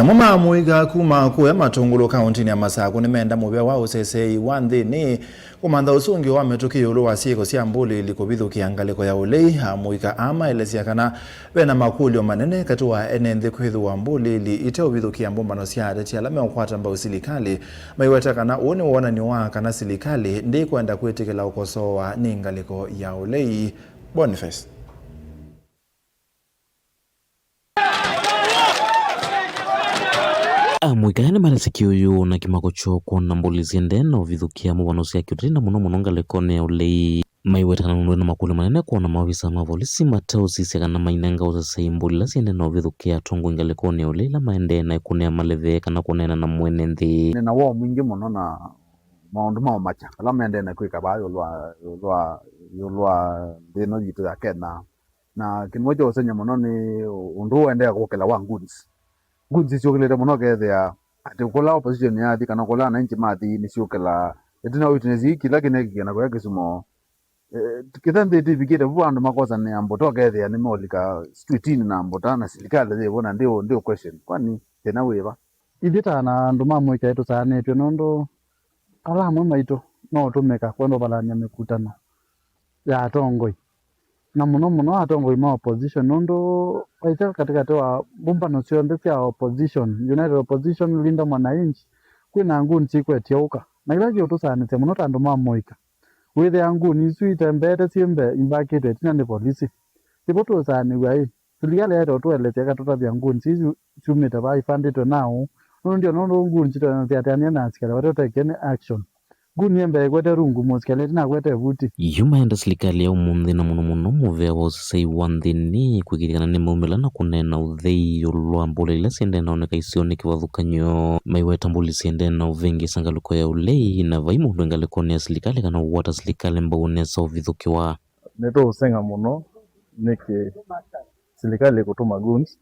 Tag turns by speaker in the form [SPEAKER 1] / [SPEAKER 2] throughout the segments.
[SPEAKER 1] Mama muiga kuma kuwe matungulu kaunti ya Masako nimeenda mubya wa usesei wandhi ni kumanda usungi wa metuki ulu wa sieko siambuli likobithu kiangaliko ya ulei muiga ama elesia kana wena makulio manene katua enenthi kwithu wa mbuli li iteo bithu kiambumbano siade tialame ukwata mbao silikali maiweta kana uone uona ni wa kana silikali ndi kuenda kuitikila ukosoa ni ngaliko ya ulei. Boniface
[SPEAKER 2] Mwikane marasikio yu na kimakocho kuona mbulizi ndeno vithukia mubanosi ya kiutrina muno ngalekone ya ulei maiwetana nunwe na makule manene kuona mawisa mavolisi matausi siakana mainenga usasai mbulila siendeno vithukia tongu ngalekone ya ulei la maende na ikunea maleve kana kunena na mwene nthi
[SPEAKER 3] nina wo mwingi muno na maundu mao macha la maende na kwika ba yulwa ndino yitu ya kena na kinmojo osenya muno ni undu wende gukela wa nguns ciukilite muno kethia ati kula opposition yathi kana kula na inchi mathi ni ciukila etina witness kila kineki na kwa kisumo kithanthi tivikite vu andu makosa ni amboto kethia ni molika streetini na ambota na serikali thi bona ndio question kwani tena wiva
[SPEAKER 4] ithita na andu mamwika itu saanetwe nondu ala amwe maitu no tumika kwendo balania mikutano ya atongoi na muno atongoi ma opposition nondu waita katikati wa bumbano cionthe cia opposition United Opposition Linda Mwananchi kwina nguni cikwetiauka na ila gyo tusanite muno tandu mamwika withe nguni isu itembete ciembe imbakitwe tina ni polisi tipo tusaniwa serikali yetu tuelete katutavya nguni isu ciumite ba ifanditwe nao nondu nguni citwanathiatania na askari watotekene action nguni embe kwete rungu muskele tina kwete vuti
[SPEAKER 2] yumaenda serikali ya umunthi na muno muvea wa usasai wa nthini kwikirikana ni maumila na kunena uthei ulwa mbuli ila siendena oneka isioni kiwathukanyo maiweta mbuli siendena uvengi sangaluko ya ulei na vai mundu ngalikoni ya serikali kana uwata serikali mbaunesa uvithukiwa
[SPEAKER 5] neto usenga muno niki serikali kutuma guns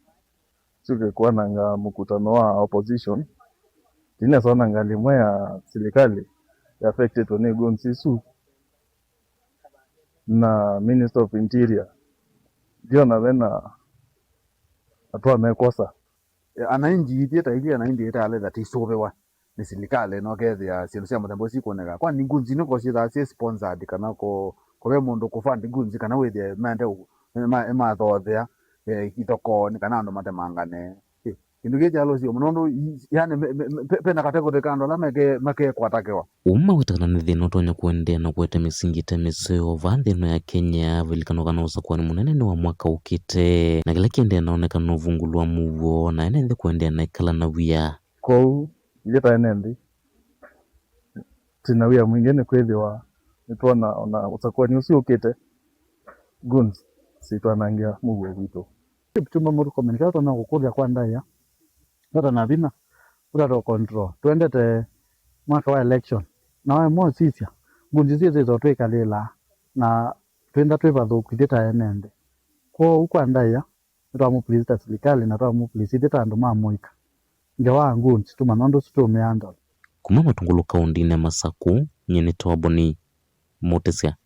[SPEAKER 5] suke kuananga mkutano wa opposition tina sana ngalimwe ya serikali affected to guns isu na Minister of Interior ndio na wena atwa mekosa
[SPEAKER 3] anainji ithita ili anainji ita ale that isobewa ni serikali no kethia ciru cia mutembo cikoneka kwani ngunzi niko citha cia sponsored kana ko we mundu kufandi ngunzi kana withie mende mathothea itoko ni kana andu matemangane kindu gijalo cio muno yani pena kategori kando la make kwatakewa
[SPEAKER 2] umawetana ni thina utonya kuendea na kuete misingite miseo vanthino ya Kenya vilikano kana usakuwa ni munene ni wa mwaka ukite na kila kiendea naonekana uvungulwa muvo na enenthi kuendea na ikala na wia
[SPEAKER 5] kou ilita enendi tina wia mwingine kwithiwa nitwona ona usakuwa ni usi ukite guns sitwanangia muvo vitu
[SPEAKER 4] tuma muru komunikato na kukuria kwa ndaya nota na vina utato control tuendete mwaka wa election na wae mo sisia ngunzi zizo twikalila na twenda twivathukithita enende kwa ukwa ndaya twamu president serikali na twamu president andu mamwika ngewa ngunzi tuma nondo situmeanda
[SPEAKER 2] kuma matungulu kaundini ya Masaku nyene Toboni Motesia.